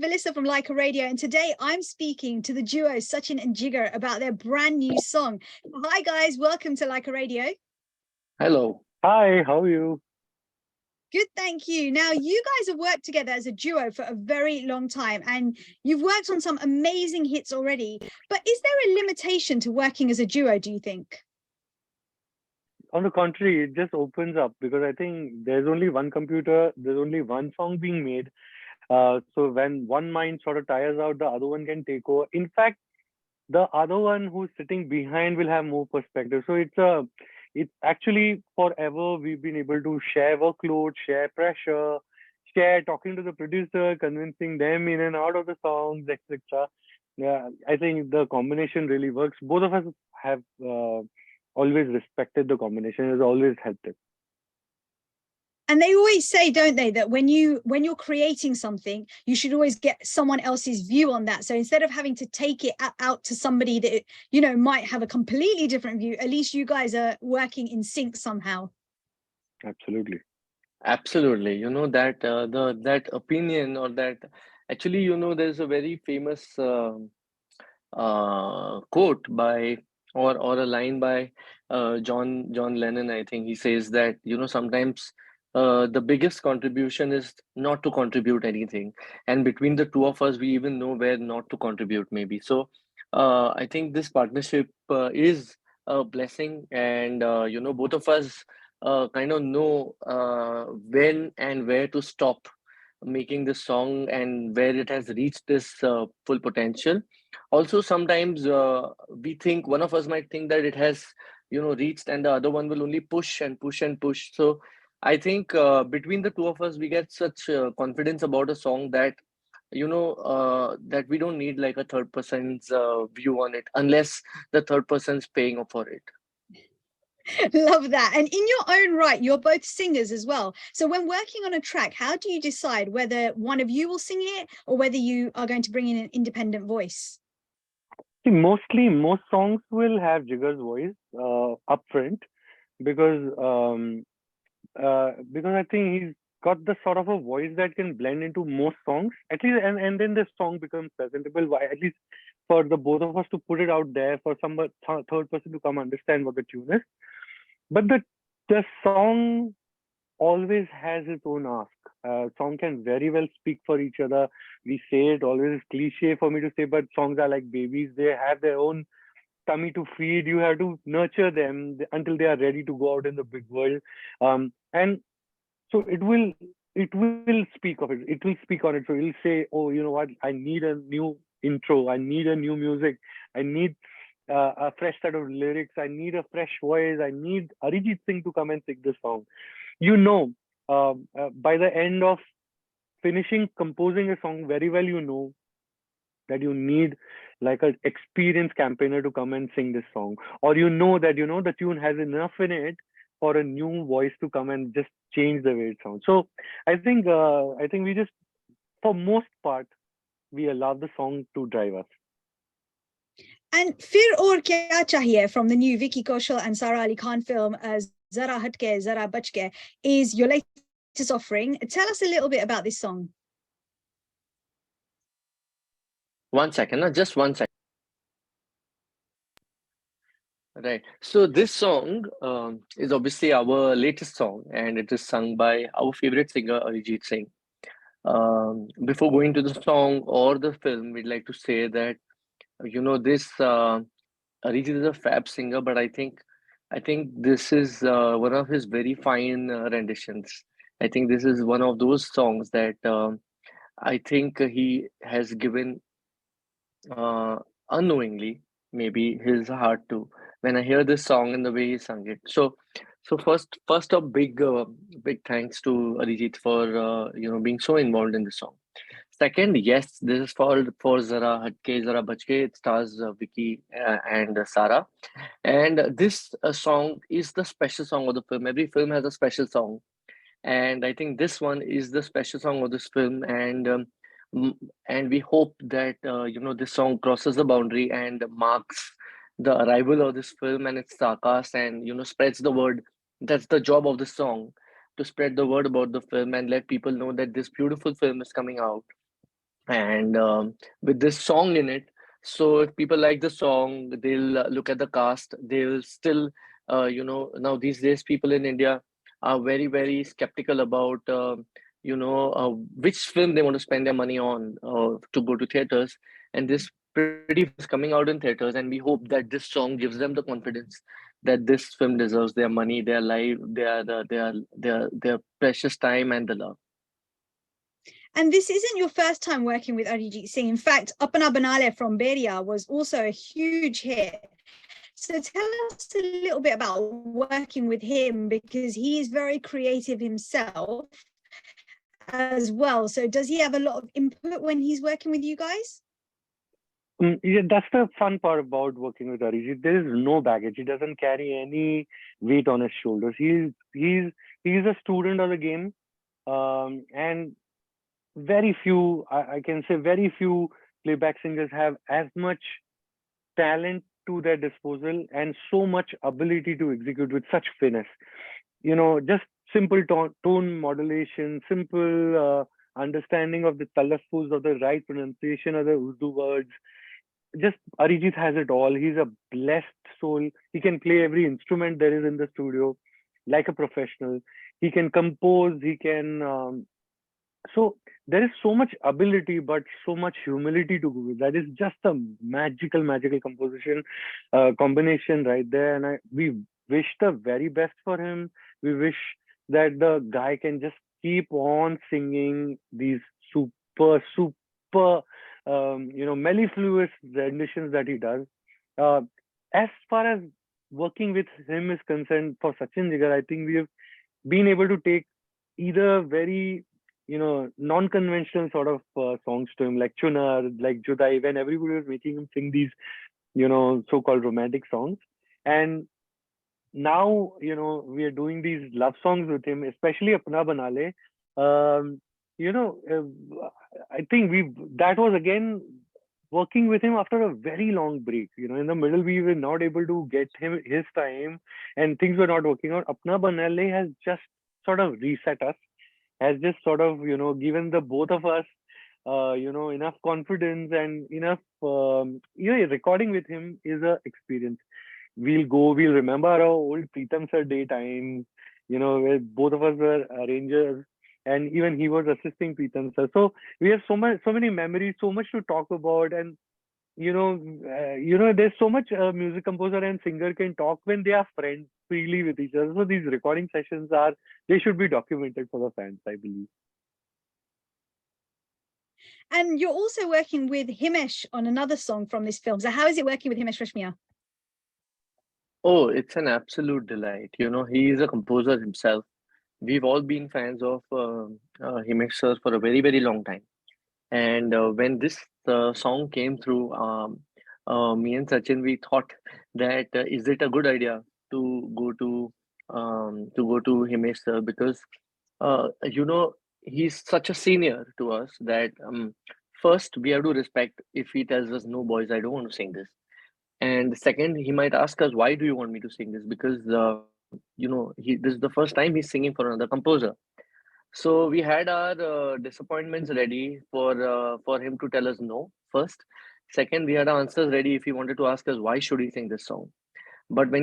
Vallisa from Lyca Radio, and today I'm speaking to the duo Sachin and Jigar about their brand new song. Hi guys, welcome to Lyca Radio. Hello. Hi, how are you? Good, thank you. Now, you guys have worked together as a duo for a very long time, and you've worked on some amazing hits already. But is there a limitation to working as a duo, do you think? On the contrary, it just opens up because I think there's only one computer, there's only one song being made. So when one mind sort of tires out, the other one can take over. In fact, the other one who's sitting behind will have more perspective. So it's actually forever we've been able to share workload, share pressure, share talking to the producer, convincing them in and out of the songs, etc. Yeah, I think the combination really works. Both of us have always respected the combination. It has always helped it. And they always say, don't they, that when you're creating something, you should always get someone else's view on that. So instead of having to take it out to somebody that, you know, might have a completely different view, at least you guys are working in sync somehow. Absolutely. Absolutely. You know that that opinion or that actually, you know, there's a very famous quote by or a line by John Lennon. I think he says that, you know, sometimes the biggest contribution is not to contribute anything, and between the two of us, we even know where not to contribute maybe. So I think this partnership is a blessing, and you know, both of us kind of know when and where to stop making this song and where it has reached this full potential. Also, sometimes we think one of us might think that it has, you know, reached, and the other one will only push and push and push. So I think between the two of us, we get such confidence about a song that, you know, that we don't need like a third person's view on it unless the third person's paying for it. Love that. And in your own right, you're both singers as well. So when working on a track, how do you decide whether one of you will sing it or whether you are going to bring in an independent voice? See, most songs will have Jigar's voice up front because I think he's got the sort of a voice that can blend into most songs. At least, and then the song becomes presentable. Why? At least for the both of us to put it out there for some third person to come understand what the tune is. But the song always has its own ask. Song can very well speak for each other. We say it always is cliche for me to say, but songs are like babies. They have their own tummy to feed. You have to nurture them until they are ready to go out in the big world. And so it will speak of it. It will speak on it. So it'll say, oh, you know what? I need a new intro. I need a new music. I need a fresh set of lyrics. I need a fresh voice. I need Arijit Singh to come and sing this song. You know, by the end of finishing composing a song very well, you know that you need like an experienced campaigner to come and sing this song, or you know that the tune has enough in it for a new voice to come and just change the way it sounds. So I think we just, for most part, we allow the song to drive us. And Fir Aur Kya Chahiye from the new Vicky, Kaushal and Sara Ali Khan film Zara Hatke Zara Bachke is your latest offering. Tell us a little bit about this song. 1 second, just 1 second. Right. So this song is obviously our latest song, and it is sung by our favorite singer Arijit Singh. Before going to the song or the film, we'd like to say that, you know, this Arijit is a fab singer, but I think this is one of his very fine renditions. I think this is one of those songs that I think he has given unknowingly maybe his heart to when I hear this song and the way he sung it. So first a big thanks to Arijit for you know, being so involved in the song. Second, yes, this is for Zara Hatke Zara Bachke. It stars Vicky and Sara, and this song is the special song of the film. Every film has a special song, and I think this one is the special song of this film. Mm, and we hope that you know, this song crosses the boundary and marks the arrival of this film and its star cast, and you know, spreads the word. That's the job of the song, to spread the word about the film and let people know that this beautiful film is coming out. and with this song in it. So if people like the song, they'll look at the cast. They'll still, now these days people in India are very, very skeptical about, which film they want to spend their money on to go to theaters. And this pretty film is coming out in theaters, and we hope that this song gives them the confidence that this film deserves their money, their life, their precious time, and the love. And this isn't your first time working with Arijit Singh. In fact, Apna Banale from Beria was also a huge hit. So tell us a little bit about working with him, because he is very creative himself as well. So does he have a lot of input when he's working with you guys? Yeah, that's the fun part about working with Arijit. There is no baggage. He doesn't carry any weight on his shoulders. He's a student of the game, and very few, I can say, very few playback singers have as much talent to their disposal and so much ability to execute with such finesse. Just simple tone modulation, simple understanding of the talaffuz, of the right pronunciation of the Urdu words. Just Arijit has it all. He's a blessed soul. He can play every instrument there is in the studio like a professional. He can compose. He can. So there is so much ability, but so much humility to go with. That is just a magical, magical composition combination right there. And we wish the very best for him. We wish that the guy can just keep on singing these super, super, mellifluous renditions that he does. Uh, as far as working with him is concerned, for Sachin-Jigar, I think we have been able to take either very non-conventional sort of songs to him, like Chunar, like Judai, when everybody was making him sing these, so-called romantic songs. And now, we are doing these love songs with him, especially Apna Banale. Um, I think that was again working with him after a very long break. In the middle, we were not able to get him his time and things were not working out. Apna Banale has just sort of reset us, has just sort of given the both of us enough confidence and enough recording with him is a experience. We'll remember our old Pritam sir daytime, where both of us were arrangers and even he was assisting Pritam sir. So we have so many memories, so much to talk about. And there's so much a music composer and singer can talk when they are friends freely with each other. So these recording sessions they should be documented for the fans, I believe. And you're also working with Himesh on another song from this film. So how is it working with Himesh Reshmiya? Oh, it's an absolute delight. He is a composer himself. We've all been fans of Himesh sir for a very, very long time. And when this song came through, me and Sachin, we thought that is it a good idea to go to Himesh sir, because he's such a senior to us that first we have to respect if he tells us, no boys, I don't want to sing this. And second, he might ask us, why do you want me to sing this? Because this is the first time he's singing for another composer. So we had our disappointments ready for him to tell us no first. Second, we had our answers ready if he wanted to ask us why should he sing this song. But when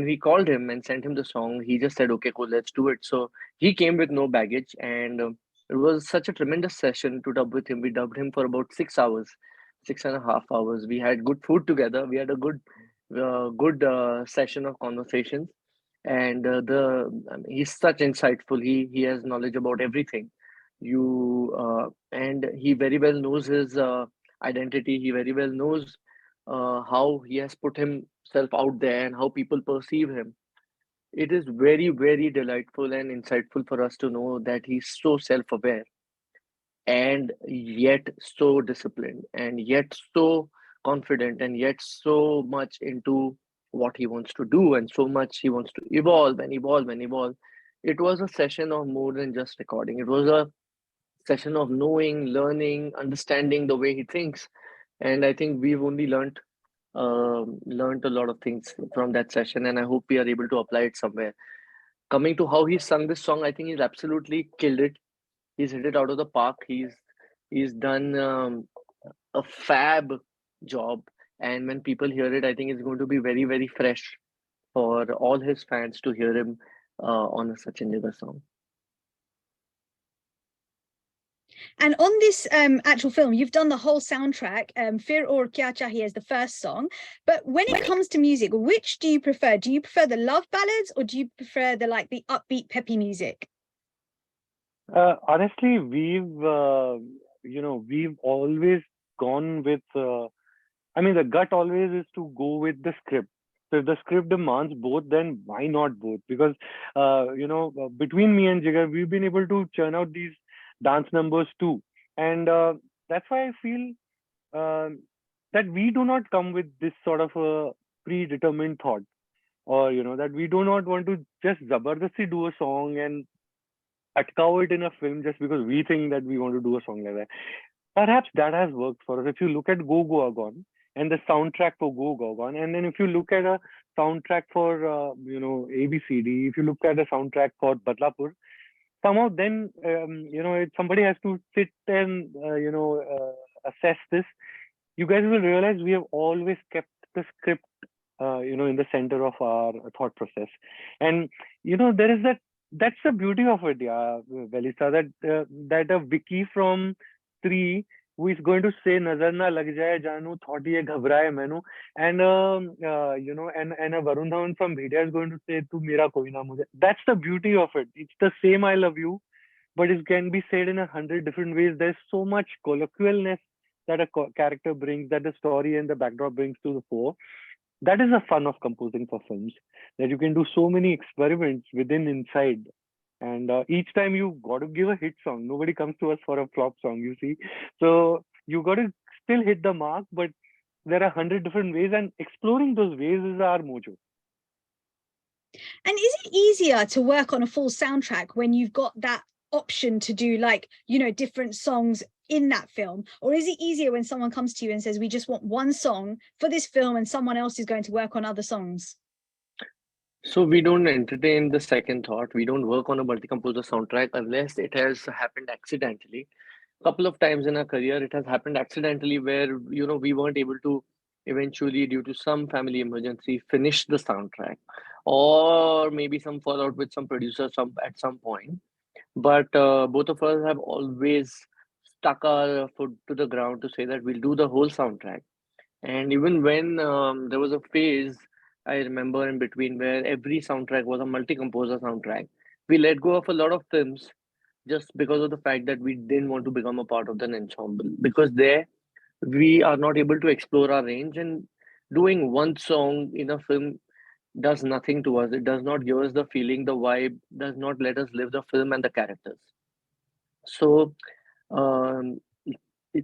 we called him and sent him the song, he just said, "Okay, cool, let's do it." So he came with no baggage, and it was such a tremendous session to dub with him. We dubbed him for about 6 hours, 6.5 hours. We had good food together. We had a good session of conversations, and he's such insightful. He has knowledge about everything. And he very well knows his identity. He very well knows how he has put himself out there and how people perceive him. It is very, very delightful and insightful for us to know that he's so self-aware and yet so disciplined and yet so confident and yet so much into what he wants to do, and so much he wants to evolve and evolve and evolve. It was a session of more than just recording. It was a session of knowing, learning, understanding the way he thinks. And I think we've only learned a lot of things from that session, and I hope we are able to apply it somewhere. Coming to how he sung this song, I think he's absolutely killed it. He's hit it out of the park. He's He's done a fab job, and when people hear it, I think it's going to be very, very fresh for all his fans to hear him on a Sachin-Jigar song. And on this actual film, you've done the whole soundtrack. Fir Aur Kya Chahiye is the first song. But when it comes to music, which do you prefer? Do you prefer the love ballads, or do you prefer the upbeat, peppy music? Honestly, we've always gone with. I mean, the gut always is to go with the script. So if the script demands both, then why not both? Because between me and Jigar, we've been able to churn out these dance numbers too, and that's why I feel uh, that we do not come with this sort of a predetermined thought, or that we do not want to just zabardasti do a song and atcow it in a film just because we think that we want to do a song like that. Perhaps that has worked for us. If you look at Go Goa Gone and the soundtrack for Go Goa Gone, and then if you look at a soundtrack for ABCD, if you look at a soundtrack for Badlapur, somehow then somebody has to sit and assess this. You guys will realize we have always kept the script in the center of our thought process, and there is that's the beauty of it, yeah, Vallisa, that a Vicky from 3 who is going to say nazar na lag jaye janu thought ye ghabraye mainu, and and a Varun Dhawan from Bhedia is going to say tu mera koi na mujhe. That's the beauty of it. It's the same I love you, but it can be said in 100 different ways. There's so much colloquialness that a character brings, that the story and the backdrop brings to the fore. That is the fun of composing for films, that you can do so many experiments within inside, and each time you got to give a hit song. Nobody comes to us for a flop song, you see. So you got to still hit the mark, but there are 100 different ways, and exploring those ways is our mojo. And is it easier to work on a full soundtrack when you've got that option to do different songs in that film, or is it easier when someone comes to you and says, we just want one song for this film and someone else is going to work on other songs? So we don't entertain the second thought. We don't work on a multi-composer soundtrack unless it has happened accidentally. A couple of times in our career, it has happened accidentally where we weren't able to eventually, due to some family emergency, finish the soundtrack, or maybe some fallout with some producer at some point. But both of us have always stuck our foot to the ground to say that we'll do the whole soundtrack. And even when there was a phase, I remember in between, where every soundtrack was a multi-composer soundtrack, we let go of a lot of films just because of the fact that we didn't want to become a part of an ensemble. Because there, we are not able to explore our range, and doing one song in a film does nothing to us. It does not give us the feeling, the vibe, does not let us live the film and the characters. So, um,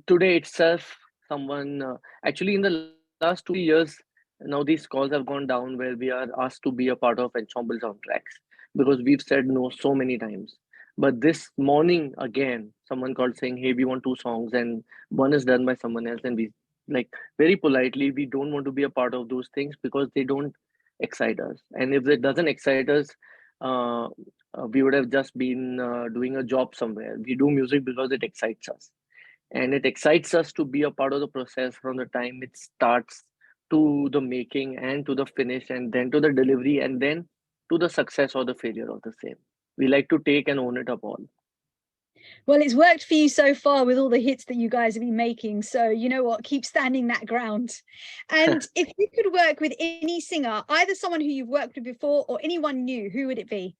today itself, someone actually in the last 2 3 years, now these calls have gone down where we are asked to be a part of ensemble soundtracks because we've said no so many times. But this morning again, someone called saying, "Hey, we want two songs, and one is done by someone else," and we like very politely, we don't want to be a part of those things because they don't excite us. And if it doesn't excite us, uh, we would have just been doing a job somewhere. We do music because it excites us, and it excites us to be a part of the process from the time it starts to the making and to the finish and then to the delivery and then to the success or the failure of the same. We like to take and own it up all. Well, it's worked for you so far with all the hits that you guys have been making. So you know what, keep standing that ground. And if you could work with any singer, either someone who you've worked with before or anyone new, who would it be?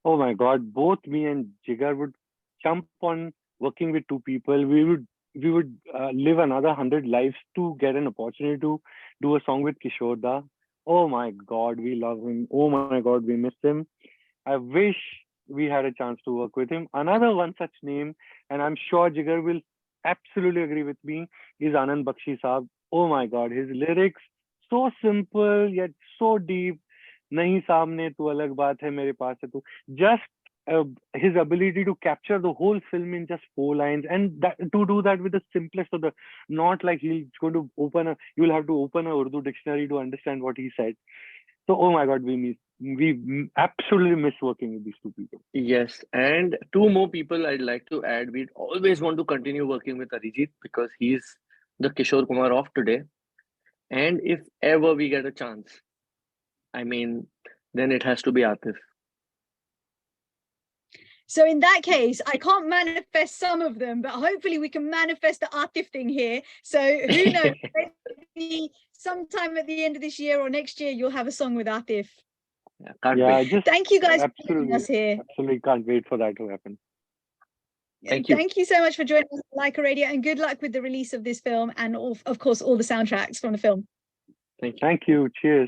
Oh my God, both me and Jigar would jump on working with two people. We would live another 100 lives to get an opportunity to do a song with Kishore Da. Oh my God, we love him. Oh my God, we miss him. I wish we had a chance to work with him. Another one such name, and I'm sure Jigar will absolutely agree with me, is Anand Bakshi Saab. Oh my God, his lyrics so simple yet so deep. नहीं सामने तू अलग बात है मेरे पास है तू. Just his ability to capture the whole film in just 4 lines, and to do that with the simplest of the, not like he's going to you'll have to open a Urdu dictionary to understand what he said. So, oh my God, we we absolutely miss working with these two people. Yes, and two more people I'd like to add. We'd always want to continue working with Arijit because he's the Kishore Kumar of today. And if ever we get a chance, I mean, then it has to be Atif. So in that case, I can't manifest some of them, but hopefully we can manifest the Atif thing here. So who knows, maybe sometime at the end of this year or next year, you'll have a song with Atif. Yeah, can't Yeah, wait. just Thank you guys for joining absolutely, us here. absolutely can't wait for that to happen. Thank you. Thank you so much for joining us on Lyca Radio, and good luck with the release of this film and, of course, all the soundtracks from the film. Thank you. Thank you. Cheers.